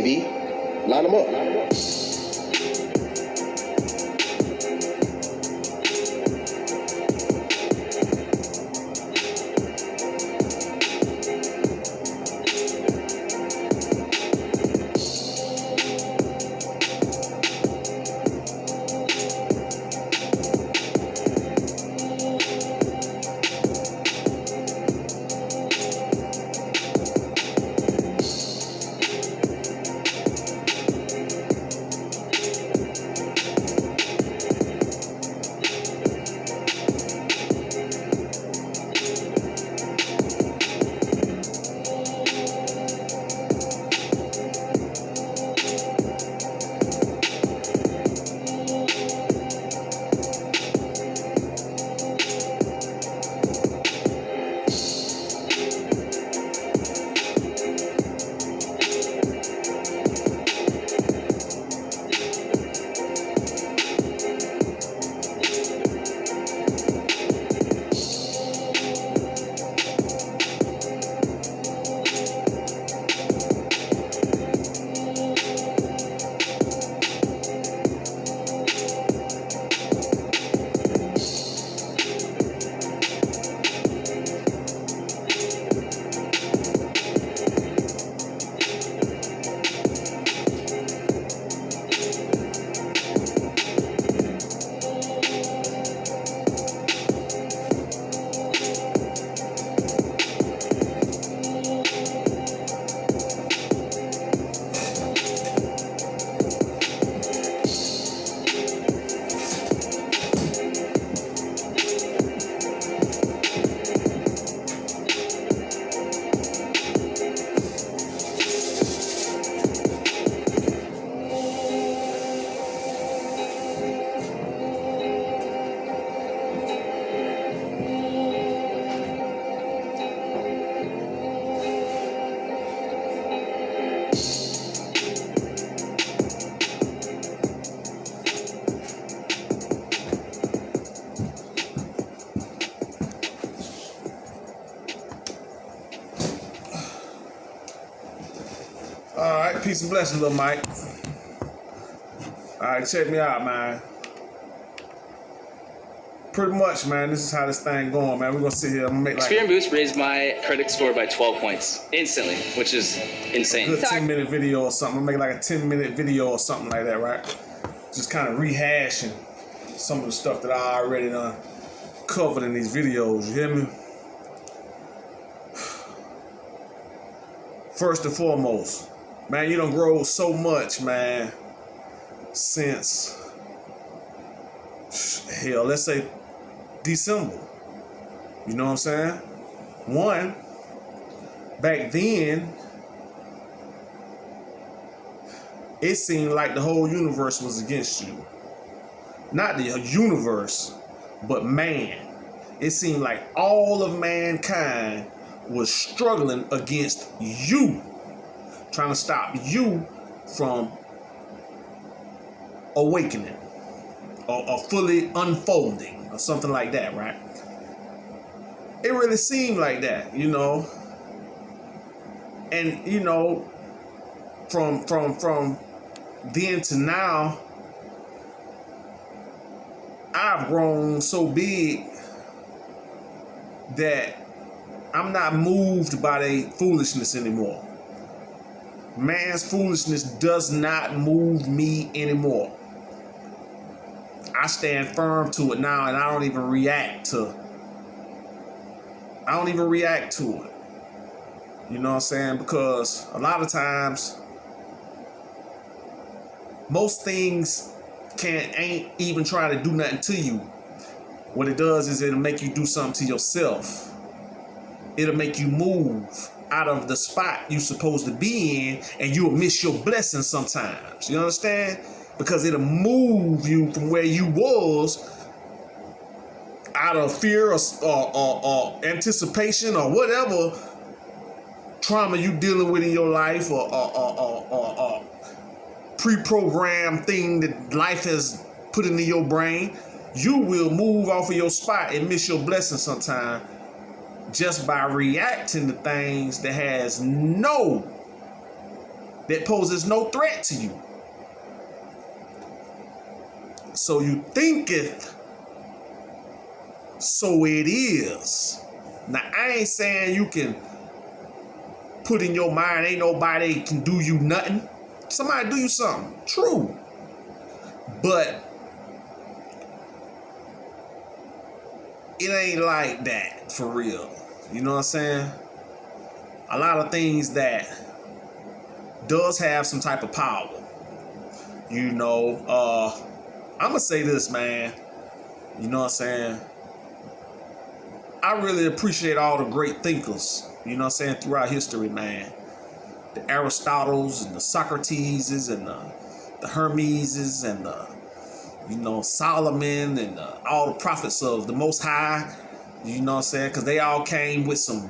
baby. Line them up. All right, peace and blessings, little Mike. All right, check me out, man. Pretty much, man, this is how this thing going, man. We're going to sit here and make like Experian Boost raised my credit score by 12 points instantly, which is insane. a good 10-minute video or something. I'm going to make like a 10-minute video or something like that, right? Just kind of rehashing some of the stuff that I already done covered in these videos, you hear me? First and foremost, man, you done grow so much, man, since, hell, let's say December. You know what I'm saying? One, back then, it seemed like the whole universe was against you. Not the universe, but man. It seemed like all of mankind was struggling against you, trying to stop you from awakening or fully unfolding or something like that, right? It really seemed like that, you know. And you know, from then to now, I've grown so big that I'm not moved by their foolishness anymore. Man's foolishness does not move me anymore. I stand firm to it now, and I don't even react to it. You know what I'm saying? Because a lot of times, most things ain't even trying to do nothing to you. What it does is it'll make you do something to yourself. It'll make you move out of the spot you're supposed to be in, and you'll miss your blessings sometimes. You understand? Because it'll move you from where you was out of fear or anticipation or whatever trauma you dealing with in your life or pre-programmed thing that life has put into your brain. You will move off of your spot and miss your blessing sometime just by reacting to things that that poses no threat to you. So you thinketh, so it is. Now, I ain't saying you can put in your mind, ain't nobody can do you nothing. Somebody do you something. True. But it ain't like that for real. You know what I'm saying? A lot of things that does have some type of power. You know, I'm gonna say this, man. You know what I'm saying? I really appreciate all the great thinkers, you know what I'm saying, throughout history, man. The Aristotles and the Socrateses and the Hermeses and Solomon and all the prophets of the Most High, you know what I'm saying? Because they all came with some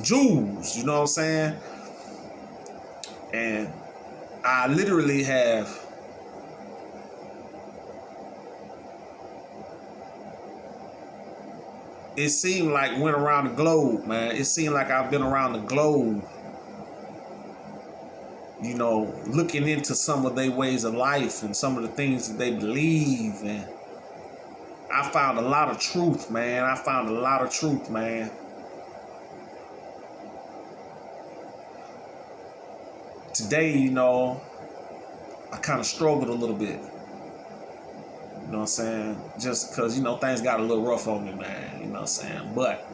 jewels, you know what I'm saying? And I literally have it seemed like went around the globe, man. It seemed like I've been around the globe, you know, looking into some of their ways of life and some of the things that they believe. And I found a lot of truth, man. Today, you know, I kind of struggled a little bit. You know what I'm saying? Just because, you know, things got a little rough on me, man. You know what I'm saying? But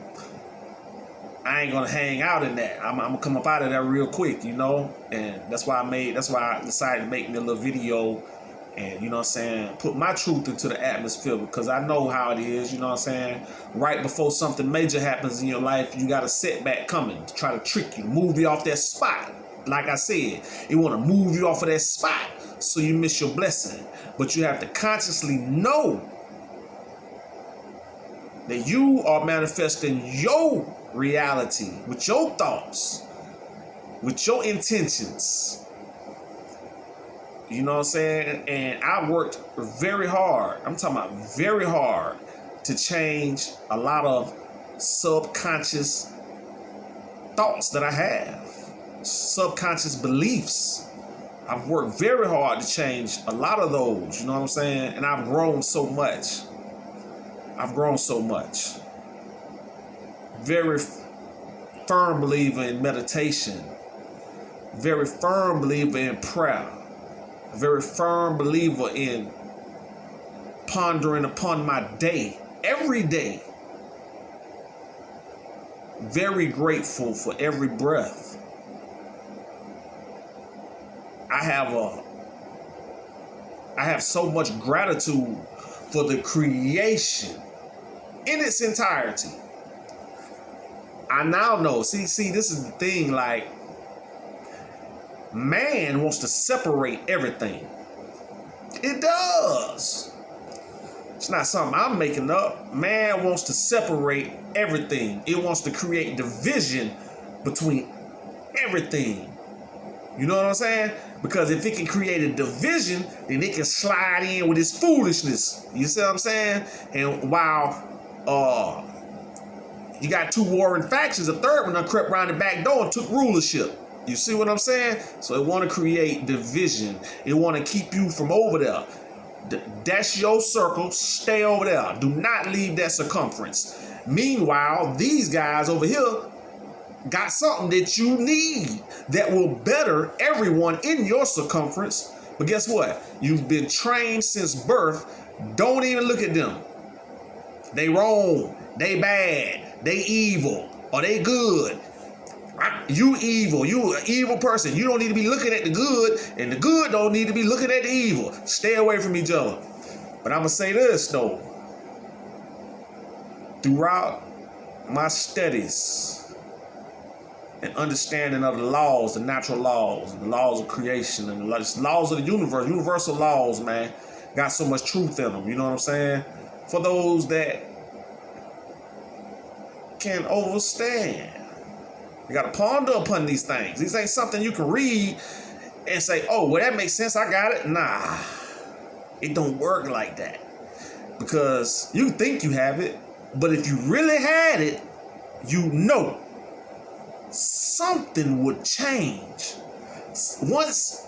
I ain't going to hang out in that. I'm going to come up out of that real quick, you know? And that's why I decided to make me a little video and, you know what I'm saying, put my truth into the atmosphere, because I know how it is, you know what I'm saying? Right before something major happens in your life, you got a setback coming to try to trick you, move you off that spot. Like I said, it want to move you off of that spot so you miss your blessing. But you have to consciously know that you are manifesting your reality with your thoughts, with your intentions. You know what I'm saying? And I worked very hard. I'm talking about very hard to change a lot of subconscious thoughts that I have, subconscious beliefs. I've worked very hard to change a lot of those, you know what I'm saying? And I've grown so much. Very firm believer in meditation. Very firm believer in prayer. Very firm believer in pondering upon my day, every day. Very grateful for every breath. I have so much gratitude for the creation in its entirety. I now know, see, this is the thing, like, man wants to separate everything. It does. It's not something I'm making up. Man wants to separate everything. It wants to create division between everything. You know what I'm saying? Because if it can create a division, then it can slide in with its foolishness. You see what I'm saying? And while you got two warring factions, a third one done crept around the back door and took rulership. You see what I'm saying? So it want to create division. It want to keep you from over there. That's your circle. Stay over there. Do not leave that circumference. Meanwhile, these guys over here got something that you need that will better everyone in your circumference. But guess what? You've been trained since birth. Don't even look at them. They wrong. They bad. They evil. Or they good. You evil. You an evil person. You don't need to be looking at the good, and the good don't need to be looking at the evil. Stay away from each other. But I'm going to say this, though. Throughout my studies and understanding of the laws, the natural laws, the laws of creation, and the laws of the universe, universal laws, man, got so much truth in them. You know what I'm saying? For those that can understand. You got to ponder upon these things. These ain't something you can read and say, oh, well, that makes sense. I got it. Nah, it don't work like that. Because you think you have it, but if you really had it, you know something would change Once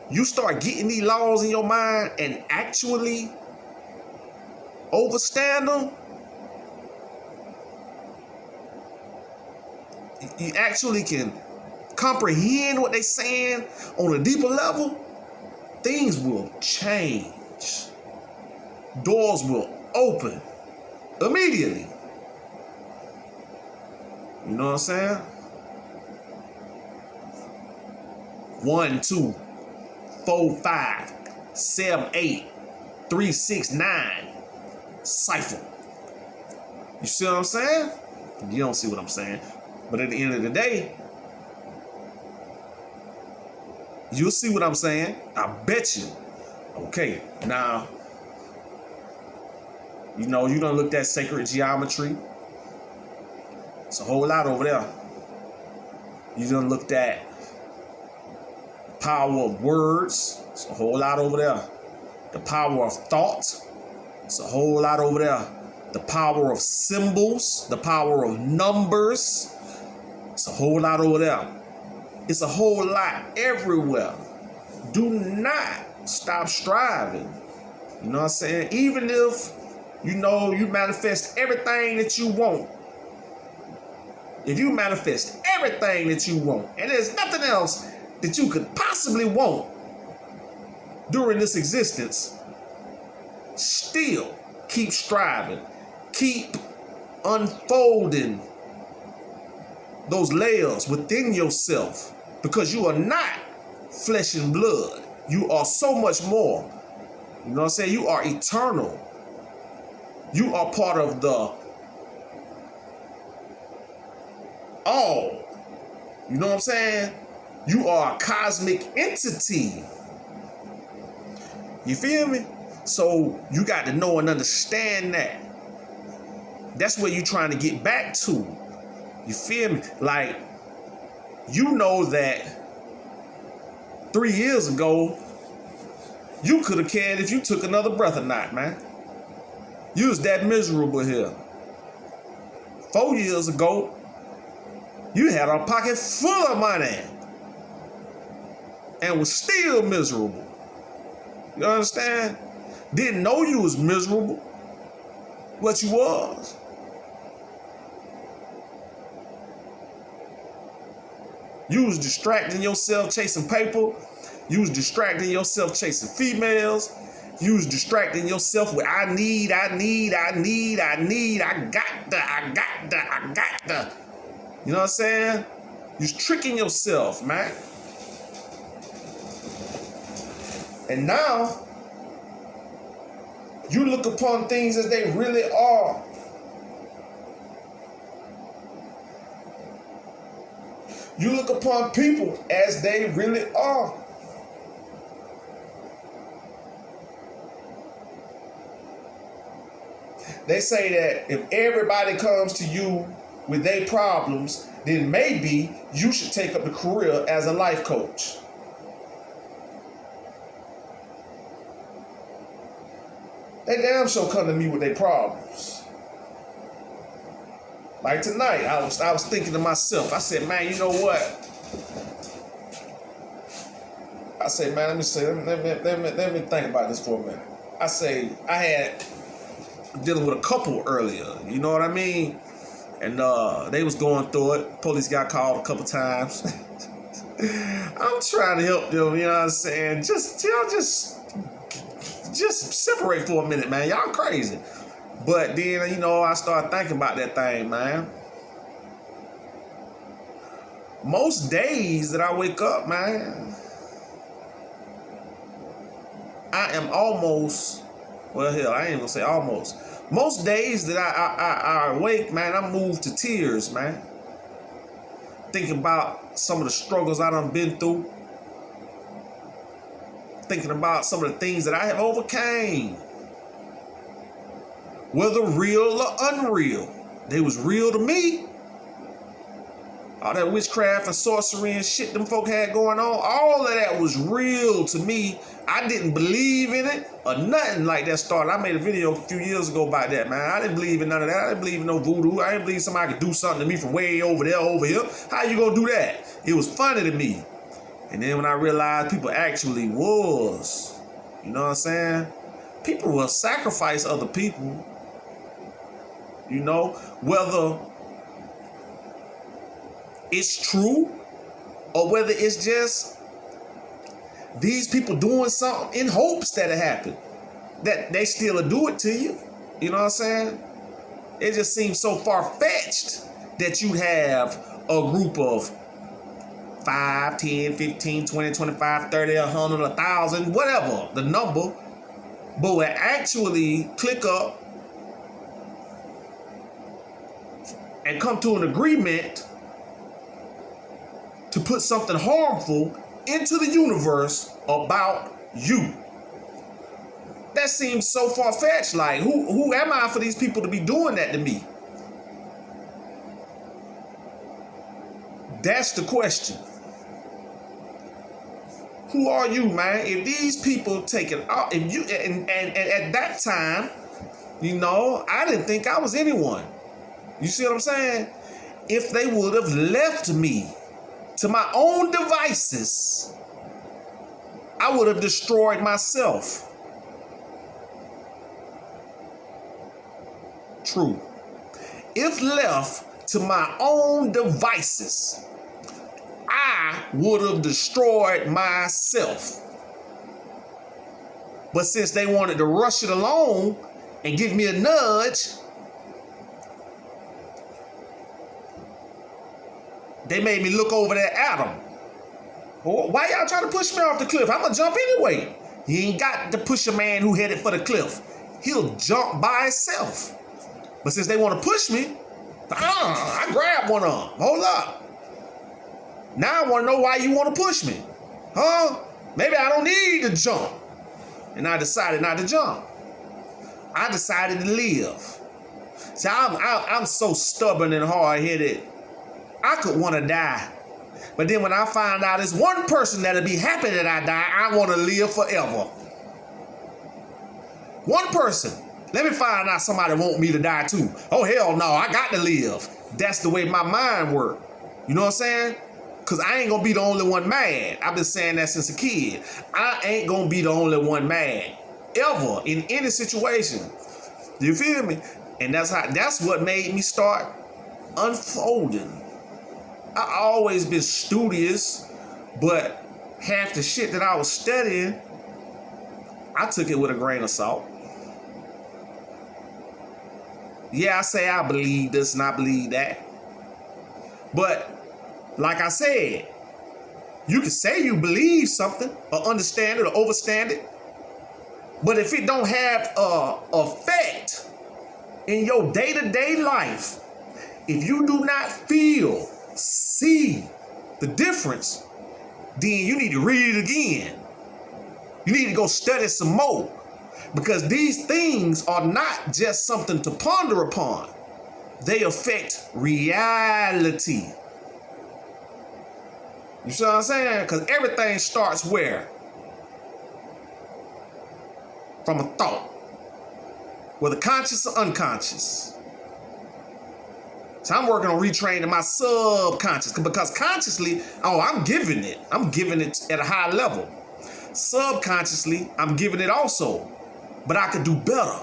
you start getting these laws in your mind and actually overstand them, you actually can comprehend what they're saying on a deeper level, things will change. Doors will open immediately. You know what I'm saying? 1, 2, 4, 5, 7, 8, 3, 6, 9. Cipher. You see what I'm saying? You don't see what I'm saying. But at the end of the day, you'll see what I'm saying. I bet you. Okay, now, you know, you done looked at sacred geometry. It's a whole lot over there. You done looked at power of words. It's a whole lot over there. The power of thought. It's a whole lot over there. The power of symbols. The power of numbers. It's a whole lot over there. It's a whole lot everywhere. Do not stop striving. You know what I'm saying? Even if, you know, you manifest everything that you want. If you manifest everything that you want, and there's nothing else that you could possibly want during this existence, still keep striving. Keep unfolding those layers within yourself, because you are not flesh and blood. You are so much more. You know what I'm saying? You are eternal. You are part of the all. You know what I'm saying? You are a cosmic entity. You feel me? So you got to know and understand that. That's where you're trying to get back to. You feel me? Like, you know that 3 years ago, you could have cared if you took another breath or not, man. You was that miserable here. 4 years ago, you had a pocket full of money and was still miserable. You understand? Didn't know you was miserable, but you was. You was distracting yourself chasing paper. You was distracting yourself chasing females. You was distracting yourself with I need. I got the. You know what I'm saying? You're tricking yourself, man. And now, you look upon things as they really are. You look upon people as they really are. They say that if everybody comes to you with their problems, then maybe you should take up the career as a life coach. They damn sure come to me with their problems. Like tonight, I was thinking to myself, I said, man, you know what? I said, man, let me think about this for a minute. I say, I had dealing with a couple earlier, you know what I mean? And they was going through it. Police got called a couple times. I'm trying to help them, you know what I'm saying? Just separate for a minute, man. Y'all crazy. But then, you know, I started thinking about that thing, man. Most days that I wake up, man, I am almost, well, hell, I ain't gonna say almost. Most days that I awake, man, I'm moved to tears, man. Thinking about some of the struggles I done been through. Thinking about some of the things that I have overcame. Whether real or unreal, they was real to me. All that witchcraft and sorcery and shit them folk had going on, all of that was real to me. I didn't believe in it or nothing like that started. I made a video a few years ago about that, man. I didn't believe in none of that. I didn't believe in no voodoo. I didn't believe somebody could do something to me from way over there, over here. How you gonna do that? It was funny to me. And then when I realized people actually was, you know what I'm saying? People will sacrifice other people, you know, whether it's true or whether it's just these people doing something in hopes that it happened, that they still do it to you. You know what I'm saying? It just seems so far-fetched that you have a group of 5, 10, 15, 20, 25, 30, 100, 1,000, whatever the number, but will actually click up and come to an agreement to put something harmful into the universe about you. That seems so far-fetched. Like, who am I for these people to be doing that to me? That's the question. Who are you, man? If these people take it out, if you and at that time, you know, I didn't think I was anyone. You see what I'm saying? If they would have left me to my own devices, I would have destroyed myself. True. If left to my own devices, I would have destroyed myself. But since they wanted to rush it along and give me a nudge, they made me look over there at them. Well, why y'all trying to push me off the cliff? I'm gonna jump anyway. You ain't got to push a man who headed for the cliff. He'll jump by himself. But since they want to push me, I grabbed one of them. Hold up. Now I want to know why you want to push me. Huh? Maybe I don't need to jump. And I decided not to jump. I decided to live. See, I'm so stubborn and hard-headed. I could want to die. But then when I find out it's one person that'll be happy that I die, I want to live forever. One person. Let me find out somebody want me to die too. Oh, hell no, I got to live. That's the way my mind works. You know what I'm saying? Because I ain't going to be the only one mad. I've been saying that since a kid. I ain't going to be the only one mad. Ever. In any situation. You feel me? And that's what made me start unfolding. I always been studious, but half the shit that I was studying, I took it with a grain of salt. Yeah, I say I believe this and I believe that. But like I said, you can say you believe something or understand it or understand it. But if it don't have a effect in your day-to-day life, if you do not feel, see the difference, then you need to read it again. You need to go study some more. Because these things are not just something to ponder upon. They affect reality. You see what I'm saying? Because everything starts where? From a thought. Whether conscious or unconscious. So I'm working on retraining my subconscious. Because consciously, I'm giving it. I'm giving it at a high level. Subconsciously, I'm giving it also. But I could do better.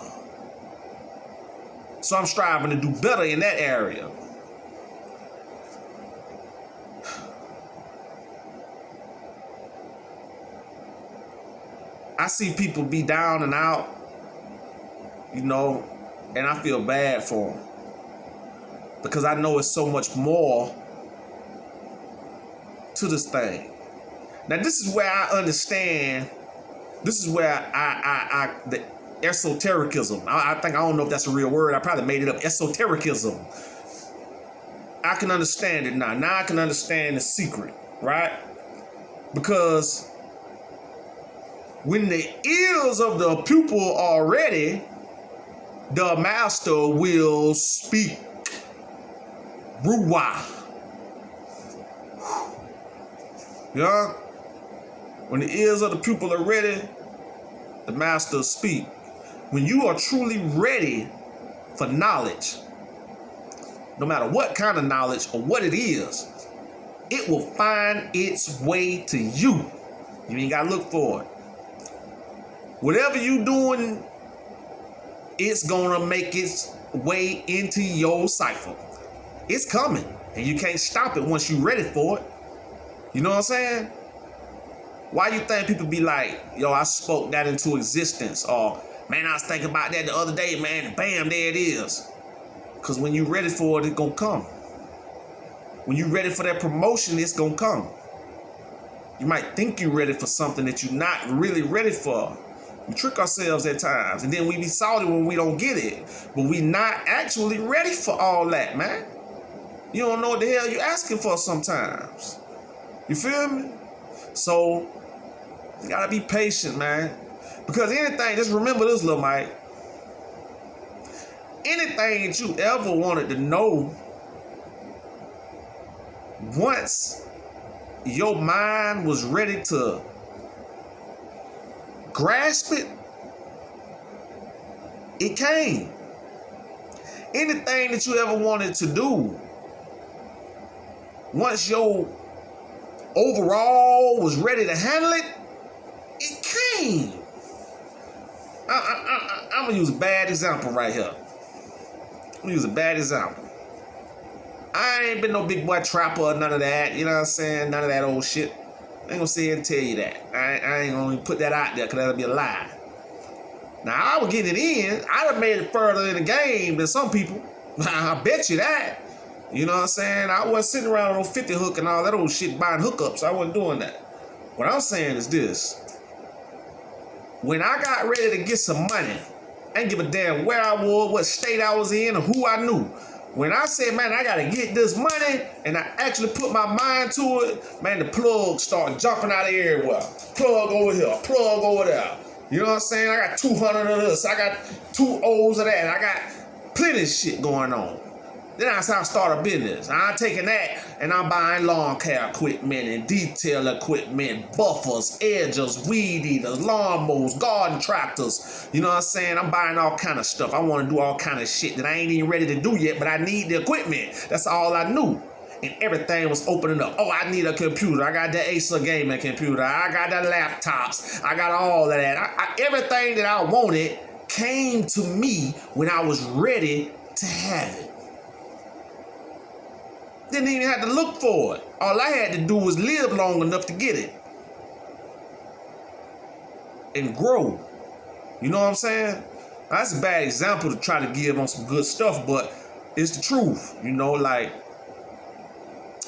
So I'm striving to do better in that area. I see people be down and out, you know, and I feel bad for them. Because I know it's so much more to this thing. Now, this is where I understand. This is where the esotericism. I don't know if that's a real word. I probably made it up. Esotericism. I can understand it now. Now I can understand the secret, right? Because when the ears of the pupil are ready, the master will speak. Ruwa. Yeah? When the ears of the pupil are ready, the master will speak. When you are truly ready for knowledge, no matter what kind of knowledge or what it is, it will find its way to you. You ain't gotta look for it. Whatever you doing, it's gonna make its way into your cipher. It's coming, and you can't stop it once you're ready for it. You know what I'm saying? Why you think people be like, yo, I spoke that into existence, or man, I was thinking about that the other day, man, and bam, there it is. Because when you're ready for it, it's gonna come. When you're ready for that promotion, it's gonna come. You might think you're ready for something that you're not really ready for. We trick ourselves at times, and then we be salty when we don't get it. But we not actually ready for all that, man. You don't know what the hell you're asking for sometimes. You feel me? So, you gotta be patient, man. Because anything, just remember this, little Mike. Anything that you ever wanted to know, once your mind was ready to grasp it, it came. Anything that you ever wanted to do, once your overall was ready to handle it, it came. I'm gonna use a bad example right here. I'm gonna use a bad example. I ain't been no big boy trapper or none of that. You know what I'm saying? None of that old shit. I ain't gonna sit here and tell you that. I ain't gonna put that out there because that'll be a lie. Now, I was getting it in. I'd have made it further in the game than some people. I bet you that. You know what I'm saying? I wasn't sitting around on 50 hook and all that old shit buying hookups. I wasn't doing that. What I'm saying is this. When I got ready to get some money, I didn't give a damn where I was, what state I was in, or who I knew. When I said, man, I gotta get this money, and I actually put my mind to it, man, the plug started jumping out of everywhere. Plug over here, plug over there. You know what I'm saying? I got 200 of this, I got 2 O's of that, I got plenty of shit going on. Then that's how I start a business. I'm taking that and I'm buying lawn care equipment and detail equipment, buffers, edgers, weed eaters, lawnmowers, garden tractors. You know what I'm saying? I'm buying all kind of stuff. I want to do all kind of shit that I ain't even ready to do yet, but I need the equipment. That's all I knew. And everything was opening up. Oh, I need a computer. I got the Acer gaming computer. I got the laptops. I got all of that. Everything that I wanted came to me when I was ready to have it. Didn't even have to look for it. All I had to do was live long enough to get it. And grow. You know what I'm saying? Now, that's a bad example to try to give on some good stuff, but it's the truth. You know, like,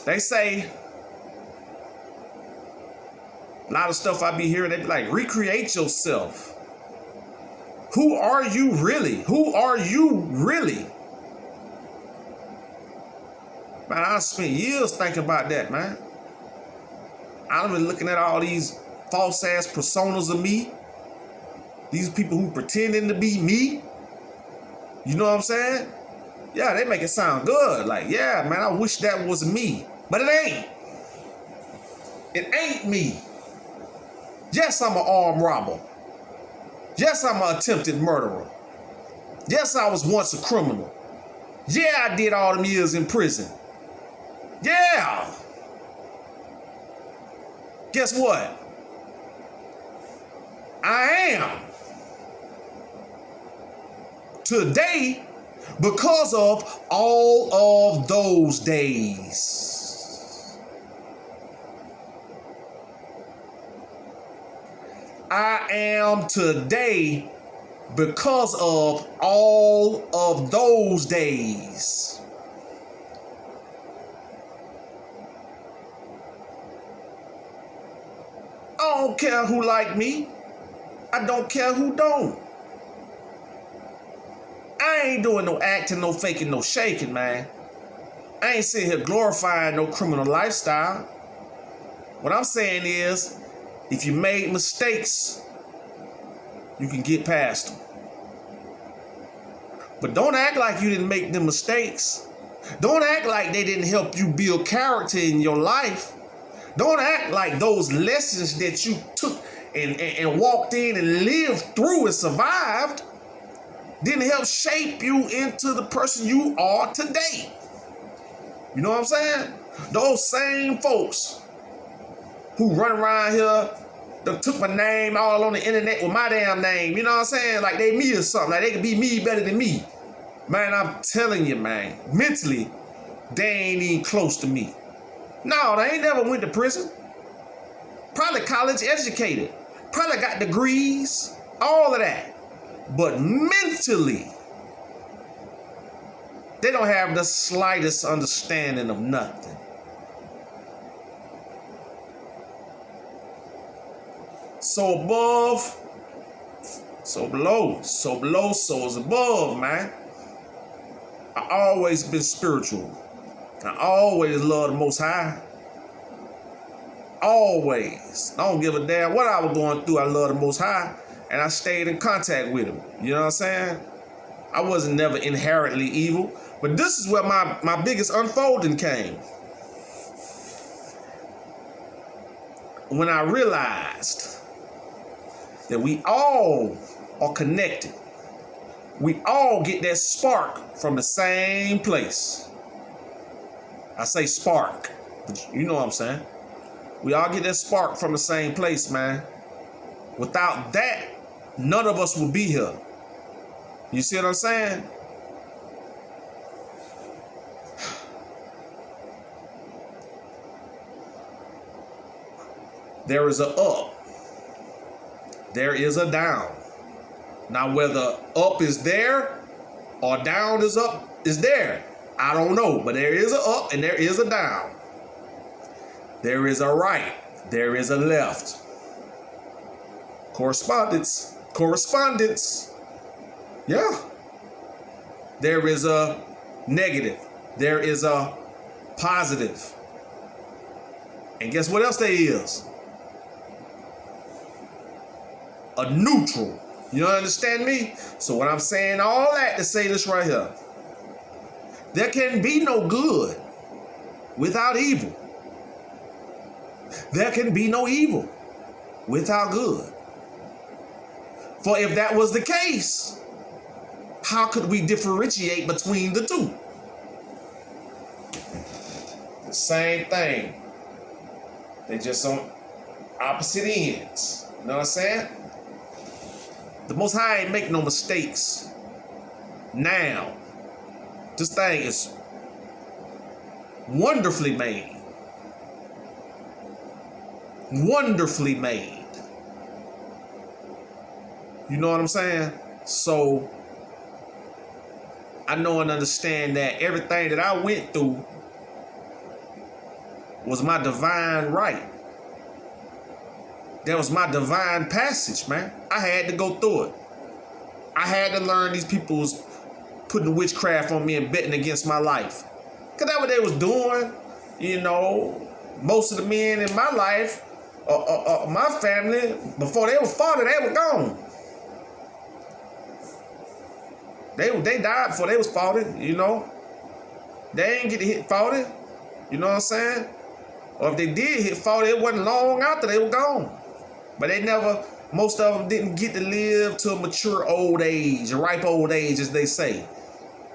they say, a lot of stuff I be hearing, they be like, recreate yourself. Who are you really? Who are you really? Man, I spent years thinking about that, man. I've been looking at all these false ass personas of me. These people who pretending to be me. You know what I'm saying? Yeah, they make it sound good. Like, yeah, man, I wish that was me. But it ain't. It ain't me. Yes, I'm an armed robber. Yes, I'm an attempted murderer. Yes, I was once a criminal. Yeah, I did all them years in prison. Yeah. Guess what? I am today because of all of those days. I am today because of all of those days. I don't care who like me. I don't care who don't. I ain't doing no acting, no faking, no shaking, man. I ain't sitting here glorifying no criminal lifestyle. What I'm saying is, if you made mistakes, you can get past them. But don't act like you didn't make them mistakes. Don't act like they didn't help you build character in your life. Don't act like those lessons that you took and walked in and lived through and survived didn't help shape you into the person you are today. You know what I'm saying? Those same folks who run around here, that took my name all on the internet with my damn name, you know what I'm saying? Like they me or something, like they could be me better than me. Man, I'm telling you, man, mentally, they ain't even close to me. No, they ain't never went to prison. Probably college educated. Probably got degrees, all of that. But mentally, they don't have the slightest understanding of nothing. So above, so below. So below, so is above, man. I always been spiritual. I always love the Most High. Always. I don't give a damn what I was going through. I love the Most High. And I stayed in contact with him. You know what I'm saying? I wasn't never inherently evil. But this is where my biggest unfolding came. When I realized that we all are connected. We all get that spark from the same place. I say spark, but you know what I'm saying. We all get that spark from the same place, man. Without that, none of us will be here. You see what I'm saying? There is a up. There is a down. Now, whether up is there or down is up is there, I don't know. But there is a up and there is a down. There is a right. There is a left. Correspondence. Correspondence. Yeah. There is a negative. There is a positive. And guess what else there is? A neutral. You understand me? So when I'm saying all that to say this right here, there can be no good without evil. There can be no evil without good. For if that was the case, how could we differentiate between the two? The same thing. They just on opposite ends. You know what I'm saying? The Most High ain't make no mistakes. Now, this thing is wonderfully made. Wonderfully made. You know what I'm saying? So, I know and understand that everything that I went through was my divine right. That was my divine passage, man. I had to go through it. I had to learn these people was putting witchcraft on me and betting against my life. Because that's what they was doing. You know, most of the men in my life, my family, before they were 40, they were gone. They died before they was 40, you know. They ain't get to hit 40, you know what I'm saying? Or if they did hit 40, it wasn't long after they were gone. But they never, most of them didn't get to live to a mature old age, a ripe old age, as they say.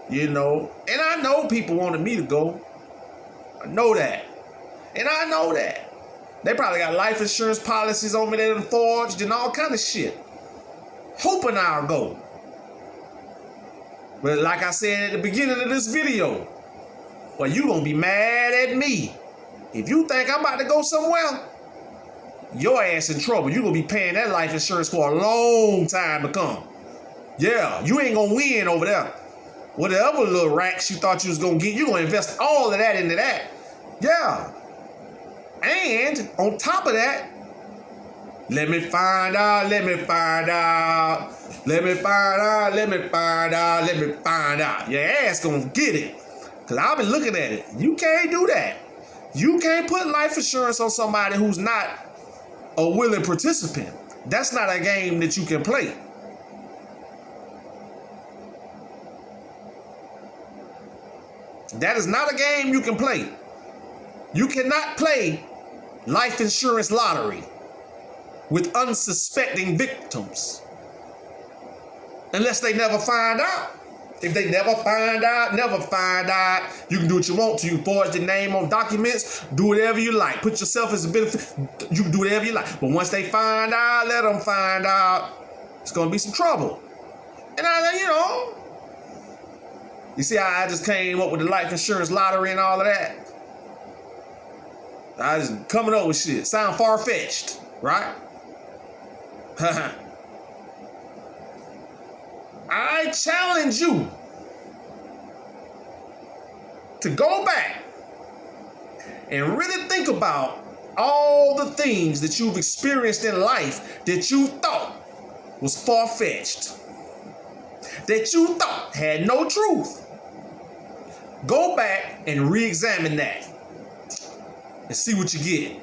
You know, and I know people wanted me to go. I know that. And I know that. They probably got life insurance policies on me that done forged and all kind of shit. Hoping I'll go. But like I said at the beginning of this video, well, you gonna be mad at me. If you think I'm about to go somewhere, your ass in trouble. You gonna be paying that life insurance for a long time to come. Yeah, you ain't gonna win over there. Whatever little racks you thought you was gonna get, you gonna invest all of that into that. Yeah. And on top of that, let me find out, let me find out, let me find out, let me find out, let me find out. Your ass gonna get it. Cause I've been looking at it. You can't do that. You can't put life insurance on somebody who's not a willing participant. That's not a game that you can play. That is not a game you can play. You cannot play life insurance lottery with unsuspecting victims unless they never find out. If they never find out, never find out. You can do what you want to. You forge your name on documents, do whatever you like. Put yourself as a benefit. You can do whatever you like. But once they find out, let them find out. It's going to be some trouble. And you see how I just came up with the life insurance lottery and all of that? I just coming up with shit. Sound far-fetched, right? I challenge you to go back and really think about all the things that you've experienced in life that you thought was far-fetched, that you thought had no truth. Go back and re-examine that and see what you get.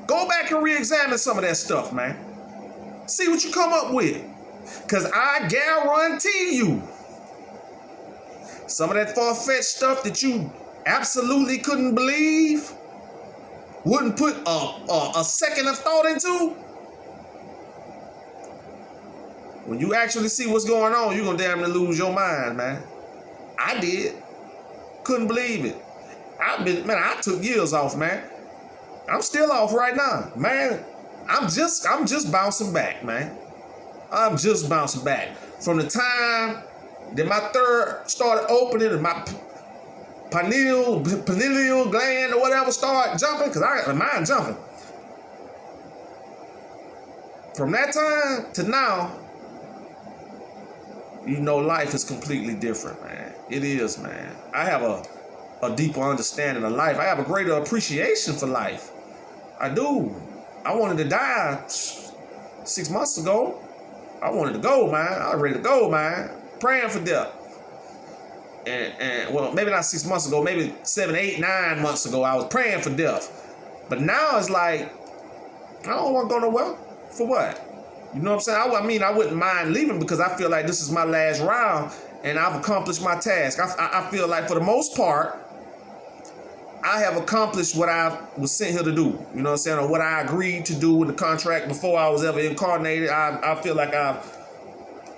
Go back and re-examine some of that stuff, man. See what you come up with. Because I guarantee you, some of that far-fetched stuff that you absolutely couldn't believe, wouldn't put a second of thought into, when you actually see what's going on, you're going to damn near lose your mind, man. I did. Couldn't believe it. I took years off, man. I'm still off right now, man. I'm just bouncing back, man. I'm just bouncing back. From the time that my third started opening and my pineal gland or whatever started jumping, because I got my mind jumping. From that time to now, life is completely different, man. It is, man. I have a deeper understanding of life. I have a greater appreciation for life. I do. I wanted to die 6 months ago. I wanted to go, man. I was ready to go, man. Praying for death. And well, maybe not 6 months ago, maybe 7, 8, 9 months ago, I was praying for death. But now it's like, I don't want to go nowhere. For what? You know what I'm saying? I wouldn't mind leaving because I feel like this is my last round and I've accomplished my task. I feel like for the most part, I have accomplished what I was sent here to do. You know what I'm saying? Or what I agreed to do in the contract before I was ever incarnated. I feel like I've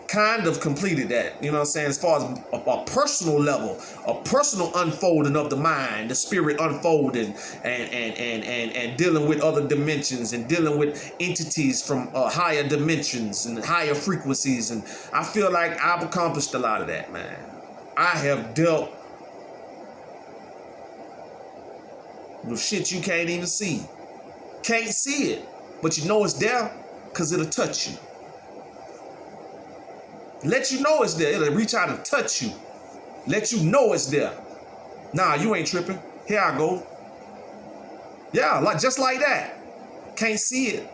kind of completed that. You know what I'm saying? As far as a personal level, a personal unfolding of the mind, the spirit unfolding and dealing with other dimensions and dealing with entities from higher dimensions and higher frequencies. And I feel like I've accomplished a lot of that, man. I have dealt with shit you can't even see. Can't see it, but you know it's there because it'll touch you. Let you know it's there. It'll reach out and touch you. Let you know it's there. Nah, you ain't tripping. Here I go. Yeah, just like that. Can't see it.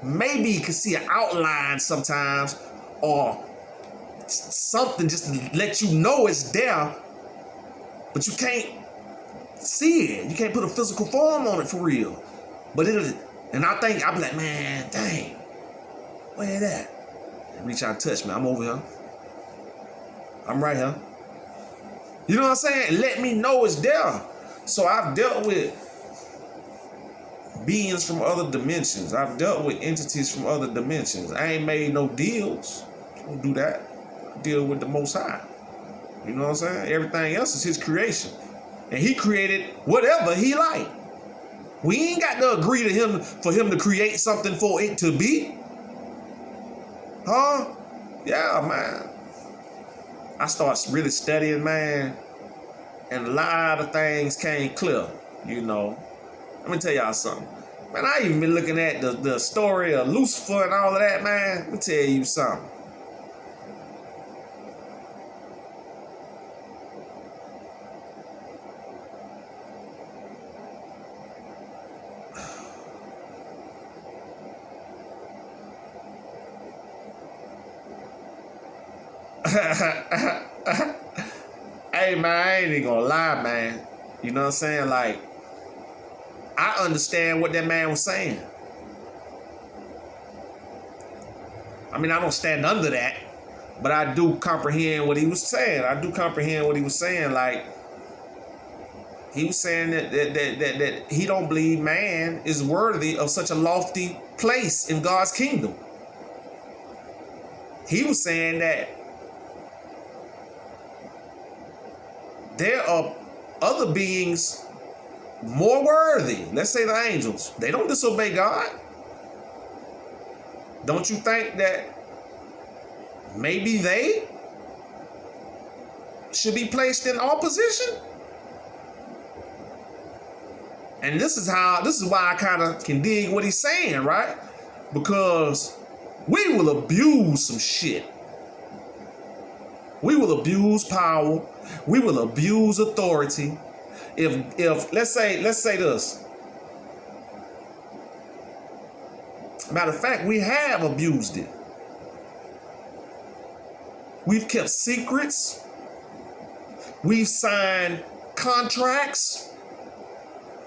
Maybe you can see an outline sometimes or something just to let you know it's there, but you can't see it. You can't put a physical form on it for real. But I'll be like, man, dang, where that? Reach out and touch me. I'm over here. I'm right here. You know what I'm saying? Let me know it's there. So I've dealt with beings from other dimensions. I've dealt with entities from other dimensions. I ain't made no deals. I don't do that. I deal with the Most High. You know what I'm saying? Everything else is His creation. And He created whatever He liked. We ain't got to agree to Him for Him to create something for it to be. Huh? Yeah, man. I started really studying, man, and a lot of things came clear, Let me tell y'all something. Man, I even been looking at the story of Lucifer and all of that, man. Let me tell you something. Hey, man, I ain't even gonna lie, man. You know what I'm saying? Like, I understand what that man was saying. I mean, I don't stand under that, but I do comprehend what he was saying. Like, he was saying that he don't believe man is worthy of such a lofty place in God's kingdom. He was saying that there are other beings more worthy. Let's say the angels. They don't disobey God. Don't you think that maybe they should be placed in opposition? And this is why I kind of can dig what he's saying, right? Because we will abuse some shit. We will abuse power. We will abuse authority. If let's say this. Matter of fact, we have abused it. We've kept secrets. We've signed contracts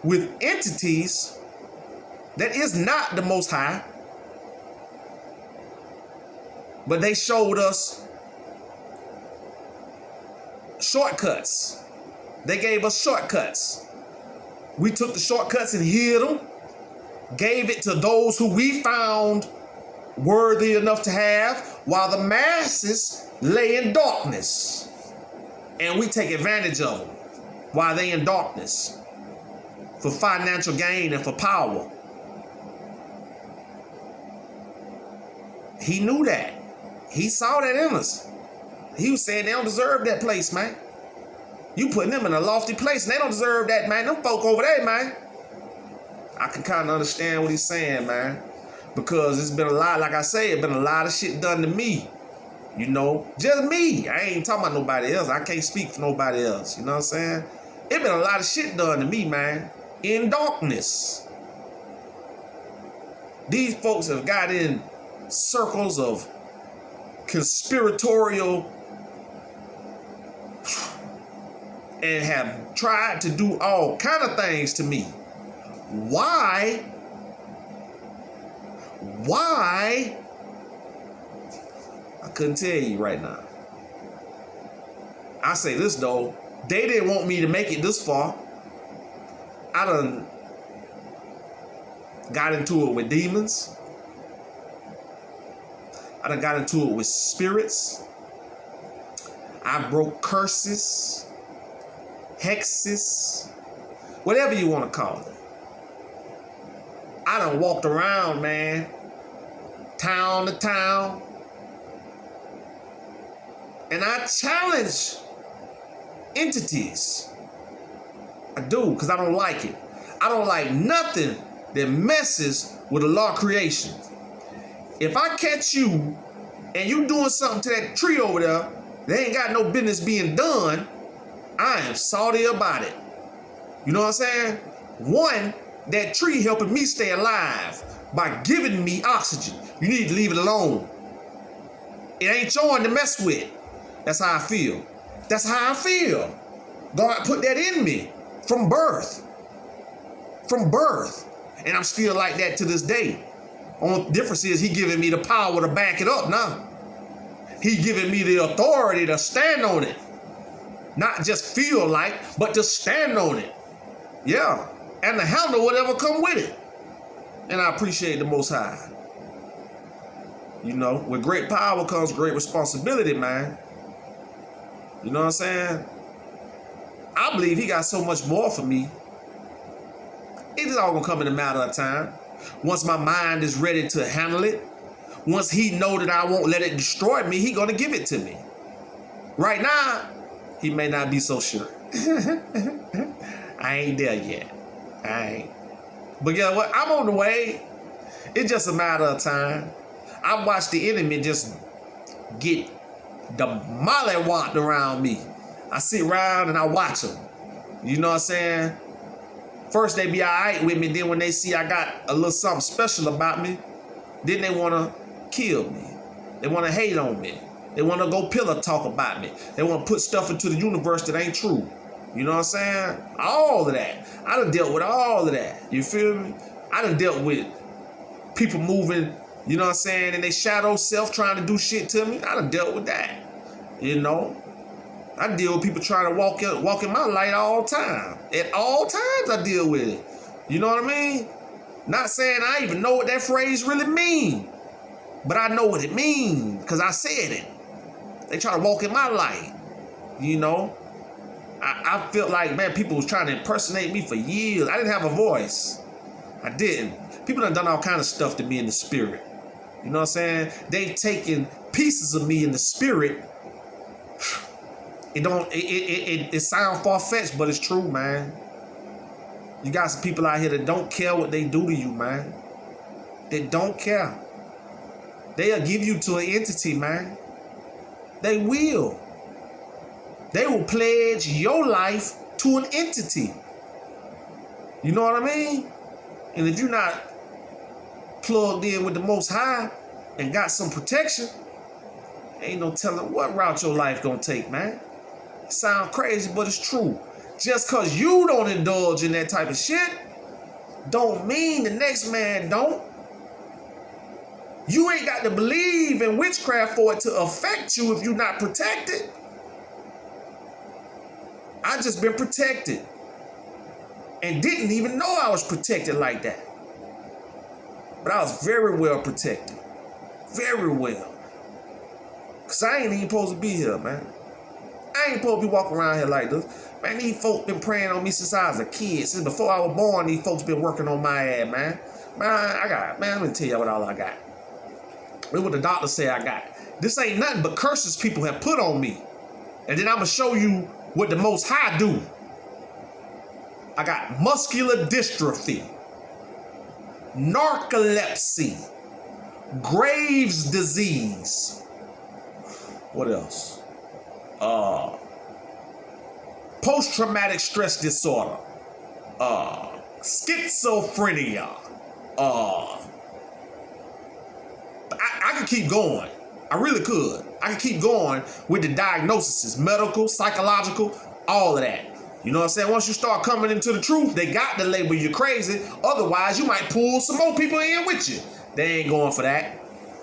with entities that is not the Most High, but they showed us shortcuts. They gave us shortcuts. We took the shortcuts and hid them, gave it to those who we found worthy enough to have, while the masses lay in darkness. And we take advantage of them while they in darkness for financial gain and for power. He knew that. He saw that in us. He was saying they don't deserve that place, man. You putting them in a lofty place and they don't deserve that, man. Them folk over there, man. I can kind of understand what he's saying, man. Because it's been a lot, like I say, it's been a lot of shit done to me. You know, just me. I ain't talking about nobody else. I can't speak for nobody else. You know what I'm saying? It's been a lot of shit done to me, man. In darkness. These folks have got in circles of conspiratorial and have tried to do all kind of things to me. Why? I couldn't tell you right now. I say this though, they didn't want me to make it this far. I done got into it with demons. I done got into it with spirits. I broke curses, hexes, whatever you want to call it. I done walked around, man, town to town. And I challenge entities. I do, because I don't like it. I don't like nothing that messes with the law of creation. If I catch you and you doing something to that tree over there, they ain't got no business being done, I am salty about it. You know what I'm saying? One, that tree helping me stay alive by giving me oxygen. You need to leave it alone. It ain't yours to mess with. That's how I feel. That's how I feel. God put that in me from birth. From birth. And I'm still like that to this day. Only difference is he giving me the power to back it up now. He giving me the authority to stand on it. Not just feel like, but to stand on it. Yeah. And to handle whatever come with it. And I appreciate the Most High. You know, with great power comes great responsibility, man. You know what I'm saying? I believe he got so much more for me. It's all gonna come in a matter of time. Once my mind is ready to handle it, once he know that I won't let it destroy me, he gonna give it to me. Right now, he may not be so sure. I ain't there yet. I ain't. But you know what? I'm on the way. It's just a matter of time. I watch the enemy just get the mollywopped around me. I sit around and I watch them. You know what I'm saying? First they be all right with me. Then when they see I got a little something special about me, then they want to kill me. They want to hate on me. They want to go pillow talk about me. They want to put stuff into the universe that ain't true. You know what I'm saying? All of that. I done dealt with all of that. You feel me? I done dealt with people moving, you know what I'm saying, in their shadow self trying to do shit to me. I done dealt with that. You know? I deal with people trying to walk in my light all the time. At all times I deal with it. You know what I mean? Not saying I even know what that phrase really means. But I know what it means because I said it. They try to walk in my light. You know? I felt like, man, people was trying to impersonate me for years. I didn't have a voice. I didn't. People done all kind of stuff to me in the spirit. You know what I'm saying? They've taken pieces of me in the spirit. It sounds far-fetched, but it's true, man. You got some people out here that don't care what they do to you, man. They don't care. They'll give you to an entity, man. They will. They will pledge your life to an entity. You know what I mean? And if you're not plugged in with the Most High and got some protection, ain't no telling what route your life gonna take, man. It sound crazy, but it's true. Just cause you don't indulge in that type of shit, don't mean the next man don't. You ain't got to believe in witchcraft for it to affect you if you're not protected. I just been protected and didn't even know I was protected like that. But I was very well protected. Very well. Because I ain't even supposed to be here, man. I ain't supposed to be walking around here like this. Man, these folks been praying on me since I was a kid. Since before I was born, these folks been working on my ass, man. Man, let me tell you what all I got. This is what the doctor say I got. This ain't nothing but curses people have put on me. And then I'm going to show you what the Most High do. I got muscular dystrophy, narcolepsy, Graves' disease. What else? Post-traumatic stress disorder. Schizophrenia. I could keep going. I really could. I could keep going with the diagnoses, medical, psychological, all of that. You know what I'm saying? Once you start coming into the truth, they got to label you crazy. Otherwise, you might pull some more people in with you. They ain't going for that.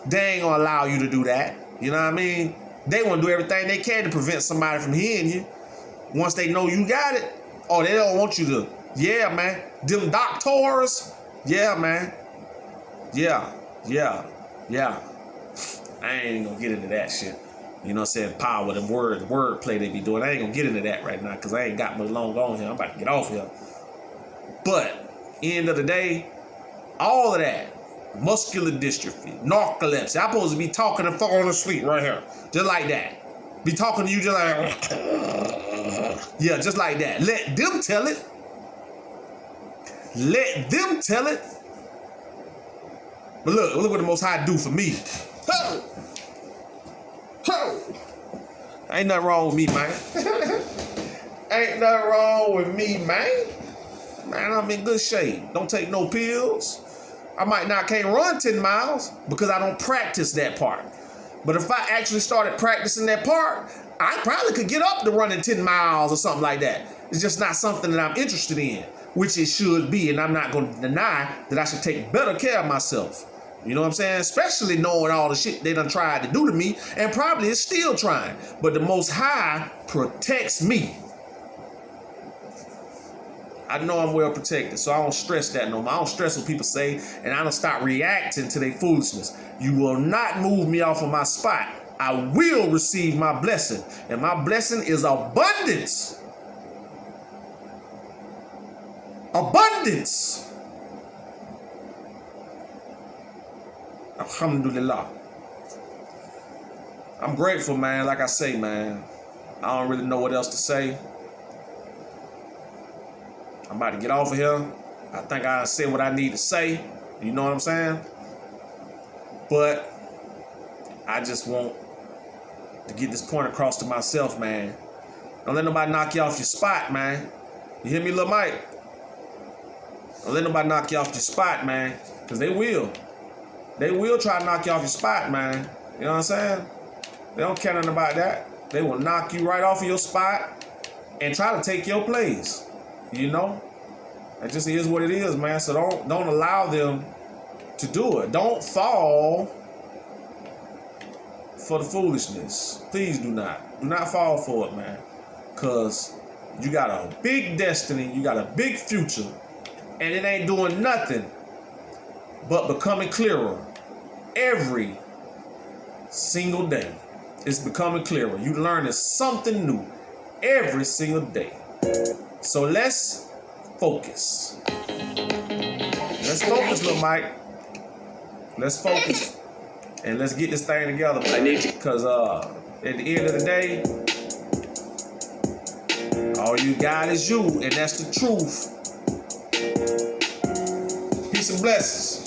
They ain't going to allow you to do that. You know what I mean? They want to do everything they can to prevent somebody from hearing you. Once they know you got it, oh, they don't want you to. Yeah, man. Them doctors. Yeah, man. Yeah. I ain't gonna get into that shit. You know what I'm saying? Power, the word play they be doing. I ain't gonna get into that right now because I ain't got much long on here. I'm about to get off here. But, end of the day, all of that, muscular dystrophy, narcolepsy. I'm supposed to be talking and falling asleep right here. Just like that. Be talking to you just like, yeah, just like that. Let them tell it. Let them tell it. But look what the Most High do for me. Ain't nothing wrong with me, man. Ain't nothing wrong with me, man. Man, I'm in good shape. Don't take no pills. I can't run 10 miles because I don't practice that part. But if I actually started practicing that part, I probably could get up to running 10 miles or something like that. It's just not something that I'm interested in, which it should be. And I'm not going to deny that I should take better care of myself. You know what I'm saying? Especially knowing all the shit they done tried to do to me and probably is still trying. But the Most High protects me. I know I'm well protected, so I don't stress that no more. I don't stress what people say, and I don't stop reacting to their foolishness. You will not move me off of my spot. I will receive my blessing, and my blessing is abundance. Abundance. Alhamdulillah. I'm grateful, man. Like I say, man, I don't really know what else to say. I'm about to get off of here. I think I said what I need to say. You know what I'm saying? But I just want to get this point across to myself, man. Don't let nobody knock you off your spot, man. You hear me, Lil Mike? Don't let nobody knock you off your spot, man. Because they will. They will try to knock you off your spot, man. You know what I'm saying? They don't care nothing about that. They will knock you right off of your spot and try to take your place. You know? It just is what it is, man. So don't allow them to do it. Don't fall for the foolishness. Please do not. Do not fall for it, man. Because you got a big destiny. You got a big future. And it ain't doing nothing but becoming clearer. every single day. It's becoming clearer. You're learning something new every single day. So let's focus. Let's focus, little Mike. Let's focus. And let's get this thing together, man. I need to. Because at the end of the day, all you got is you, and that's the truth. Peace and blessings.